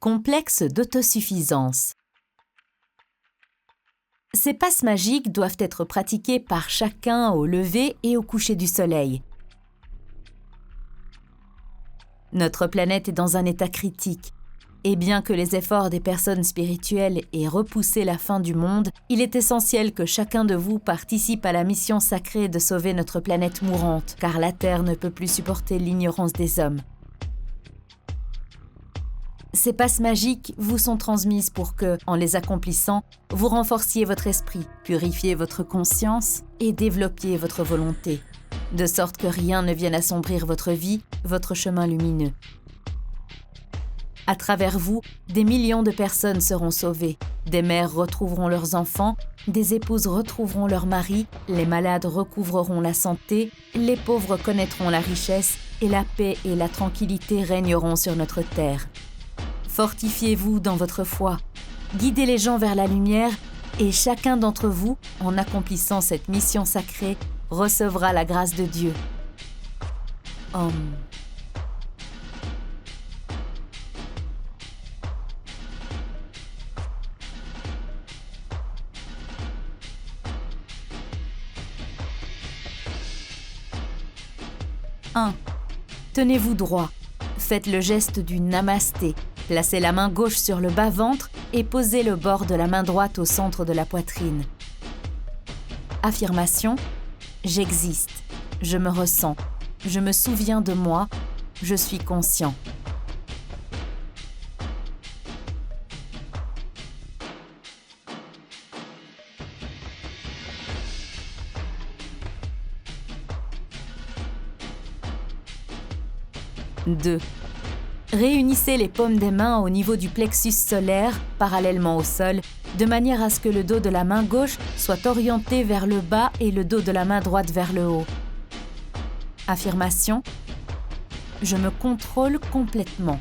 Complexe d'autosuffisance. Ces passes magiques doivent être pratiquées par chacun au lever et au coucher du soleil. Notre planète est dans un état critique, et bien que les efforts des personnes spirituelles aient repoussé la fin du monde, il est essentiel que chacun de vous participe à la mission sacrée de sauver notre planète mourante, car la Terre ne peut plus supporter l'ignorance des hommes. Ces passes magiques vous sont transmises pour que, en les accomplissant, vous renforciez votre esprit, purifiez votre conscience et développiez votre volonté, de sorte que rien ne vienne assombrir votre vie, votre chemin lumineux. À travers vous, des millions de personnes seront sauvées, des mères retrouveront leurs enfants, des épouses retrouveront leurs maris, les malades recouvreront la santé, les pauvres connaîtront la richesse et la paix et la tranquillité régneront sur notre terre. Fortifiez-vous dans votre foi, guidez les gens vers la lumière et chacun d'entre vous, en accomplissant cette mission sacrée, recevra la grâce de Dieu. Om. Tenez-vous droit. Faites le geste du namasté. Placez la main gauche sur le bas-ventre et posez le bord de la main droite au centre de la poitrine. Affirmation. J'existe. Je me ressens. Je me souviens de moi. Je suis conscient. Deux. Réunissez les paumes des mains au niveau du plexus solaire, parallèlement au sol, de manière à ce que le dos de la main gauche soit orienté vers le bas et le dos de la main droite vers le haut. Affirmation. Je me contrôle complètement.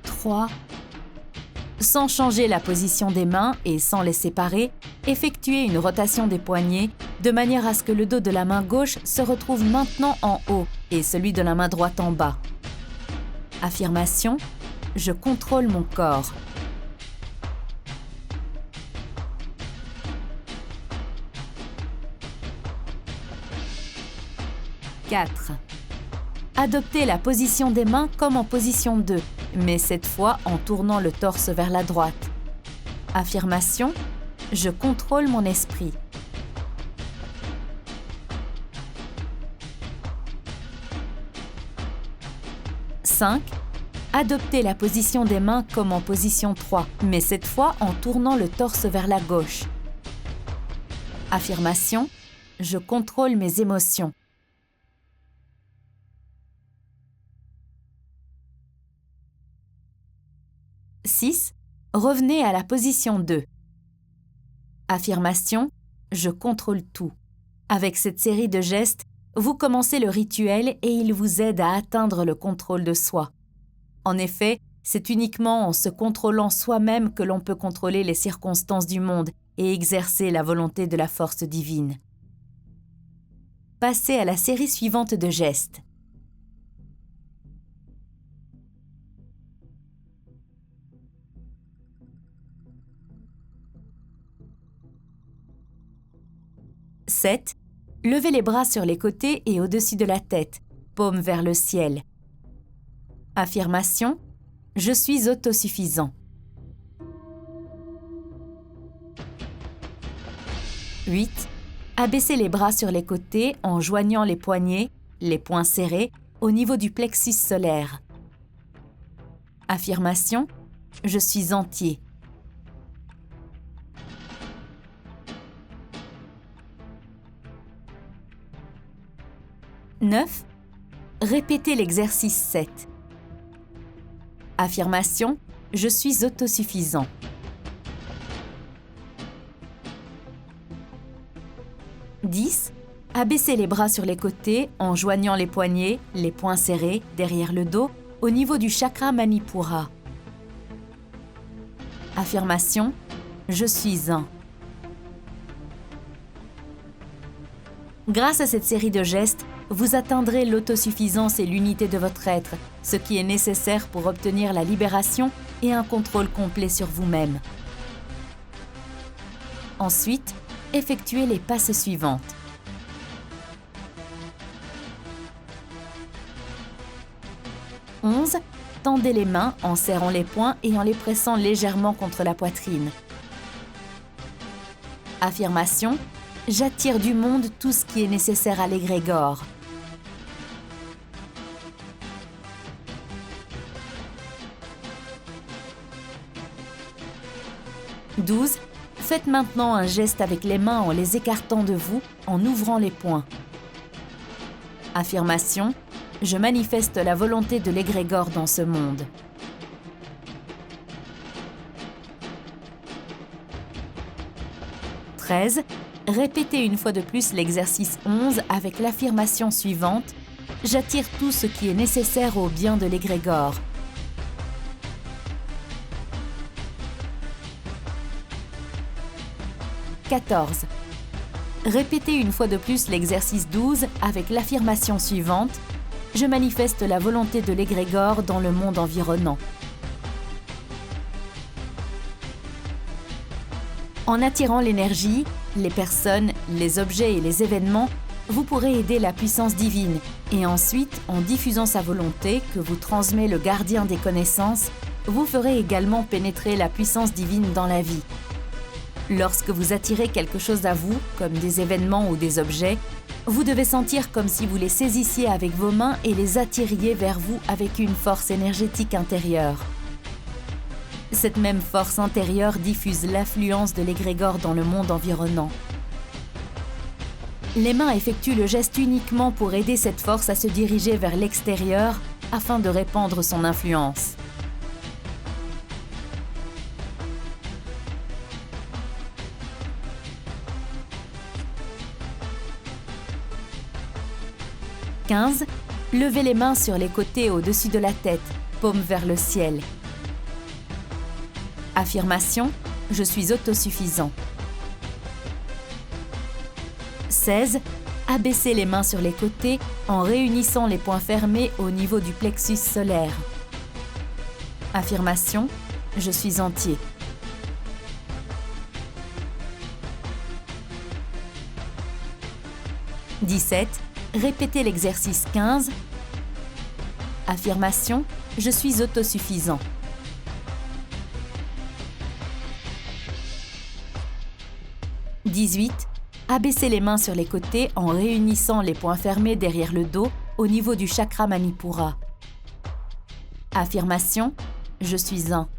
Trois. Sans changer la position des mains et sans les séparer, effectuez une rotation des poignets de manière à ce que le dos de la main gauche se retrouve maintenant en haut et celui de la main droite en bas. Affirmation. Je contrôle mon corps. Quatre. Adoptez la position des mains comme en position 2, mais cette fois en tournant le torse vers la droite. Affirmation. Je contrôle mon esprit. 5. Adoptez la position des mains comme en position 3, mais cette fois en tournant le torse vers la gauche. Affirmation. Je contrôle mes émotions. 6. Revenez à la position 2. Affirmation. Je contrôle tout. Avec cette série de gestes, vous commencez le rituel et il vous aide à atteindre le contrôle de soi. En effet, c'est uniquement en se contrôlant soi-même que l'on peut contrôler les circonstances du monde et exercer la volonté de la force divine. Passez à la série suivante de gestes. « 7. Levez les bras sur les côtés et au-dessus de la tête, paume vers le ciel. Affirmation. Je suis autosuffisant. 8. Abaissez les bras sur les côtés en joignant les poignets, les poings serrés, au niveau du plexus solaire. Affirmation. Je suis entier. 9. Répétez l'exercice 7. Affirmation. Je suis autosuffisant. 10. Abaissez les bras sur les côtés en joignant les poignets, les poings serrés, derrière le dos, au niveau du chakra Manipura. Affirmation. Je suis un. Grâce à cette série de gestes, vous atteindrez l'autosuffisance et l'unité de votre être, ce qui est nécessaire pour obtenir la libération et un contrôle complet sur vous-même. Ensuite, effectuez les passes suivantes. « 11. Tendez les mains en serrant les poings et en les pressant légèrement contre la poitrine. Affirmation. J'attire du monde tout ce qui est nécessaire à l'égrégore. « 12. Faites maintenant un geste avec les mains en les écartant de vous, en ouvrant les poings. Affirmation. Je manifeste la volonté de l'égrégore dans ce monde. « 13. Répétez une fois de plus l'exercice 11 avec l'affirmation suivante. J'attire tout ce qui est nécessaire au bien de l'égrégore. « 14. Répétez une fois de plus l'exercice 12 avec l'affirmation suivante. Je manifeste la volonté de l'égrégore dans le monde environnant. En attirant l'énergie, les personnes, les objets et les événements, vous pourrez aider la puissance divine et ensuite, en diffusant sa volonté que vous transmet le gardien des connaissances, vous ferez également pénétrer la puissance divine dans la vie. Lorsque vous attirez quelque chose à vous, comme des événements ou des objets, vous devez sentir comme si vous les saisissiez avec vos mains et les attiriez vers vous avec une force énergétique intérieure. Cette même force intérieure diffuse l'affluence de l'égrégore dans le monde environnant. Les mains effectuent le geste uniquement pour aider cette force à se diriger vers l'extérieur afin de répandre son influence. « 15. Levez les mains sur les côtés au-dessus de la tête, paume vers le ciel. Affirmation. Je suis autosuffisant. 16. Abaissez les mains sur les côtés en réunissant les poings fermés au niveau du plexus solaire. Affirmation. Je suis entier. 17. Répétez l'exercice 15. Affirmation. Je suis autosuffisant. 18. Abaissez les mains sur les côtés en réunissant les poings fermés derrière le dos au niveau du chakra Manipura. Affirmation. Je suis un.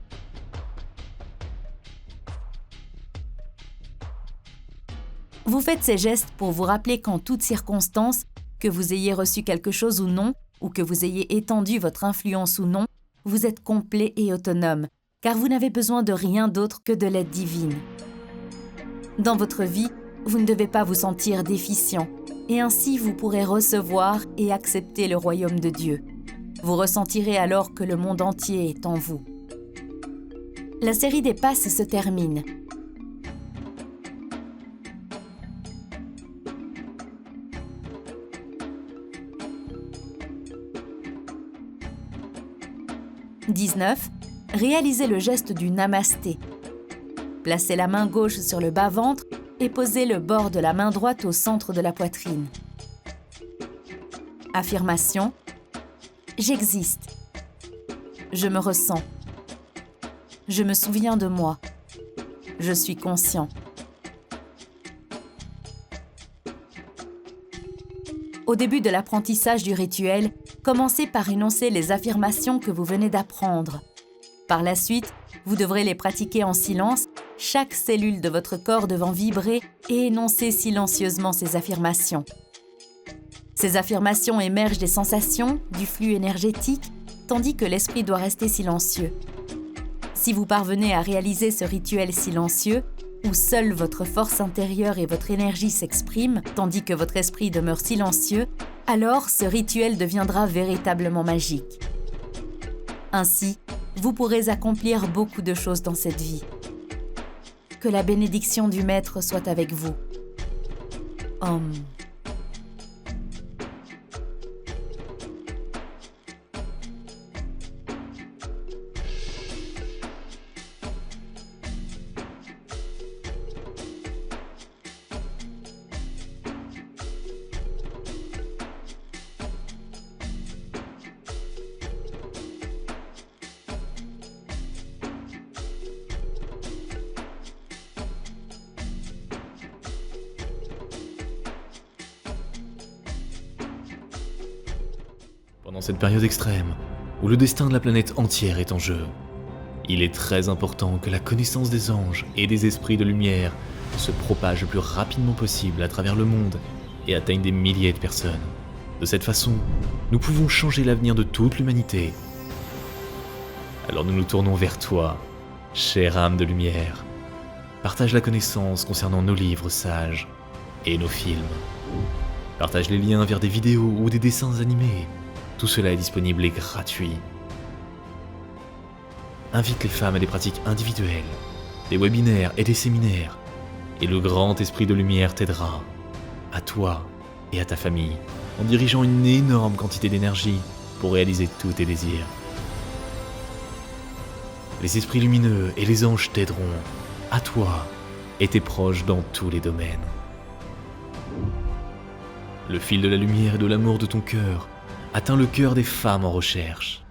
Vous faites ces gestes pour vous rappeler qu'en toutes circonstances, que vous ayez reçu quelque chose ou non, ou que vous ayez étendu votre influence ou non, vous êtes complet et autonome, car vous n'avez besoin de rien d'autre que de l'aide divine. Dans votre vie, vous ne devez pas vous sentir déficient, et ainsi vous pourrez recevoir et accepter le royaume de Dieu. Vous ressentirez alors que le monde entier est en vous. La série des passes se termine. « 19. Réalisez le geste du Namasté. Placez la main gauche sur le bas-ventre et posez le bord de la main droite au centre de la poitrine. Affirmation. J'existe. Je me ressens. Je me souviens de moi. Je suis conscient. Au début de l'apprentissage du rituel, commencez par énoncer les affirmations que vous venez d'apprendre. Par la suite, vous devrez les pratiquer en silence, chaque cellule de votre corps devant vibrer et énoncer silencieusement ces affirmations. Ces affirmations émergent des sensations, du flux énergétique, tandis que l'esprit doit rester silencieux. Si vous parvenez à réaliser ce rituel silencieux, où seule votre force intérieure et votre énergie s'expriment, tandis que votre esprit demeure silencieux, alors ce rituel deviendra véritablement magique. Ainsi, vous pourrez accomplir beaucoup de choses dans cette vie. Que la bénédiction du Maître soit avec vous. Om. Pendant cette période extrême, où le destin de la planète entière est en jeu, il est très important que la connaissance des anges et des esprits de lumière se propage le plus rapidement possible à travers le monde et atteigne des milliers de personnes. De cette façon, nous pouvons changer l'avenir de toute l'humanité. Alors nous nous tournons vers toi, chère âme de lumière. Partage la connaissance concernant nos livres sages et nos films. Partage les liens vers des vidéos ou des dessins animés. Tout cela est disponible et gratuit. Invite les femmes à des pratiques individuelles, des webinaires et des séminaires, et le grand esprit de lumière t'aidera, à toi et à ta famille, en dirigeant une énorme quantité d'énergie pour réaliser tous tes désirs. Les esprits lumineux et les anges t'aideront, à toi et tes proches dans tous les domaines. Le fil de la lumière et de l'amour de ton cœur atteint le cœur des femmes en recherche.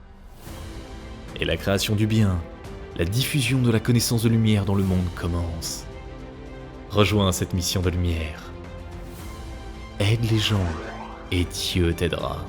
Et la création du bien, la diffusion de la connaissance de lumière dans le monde commence. Rejoins cette mission de lumière. Aide les gens et Dieu t'aidera.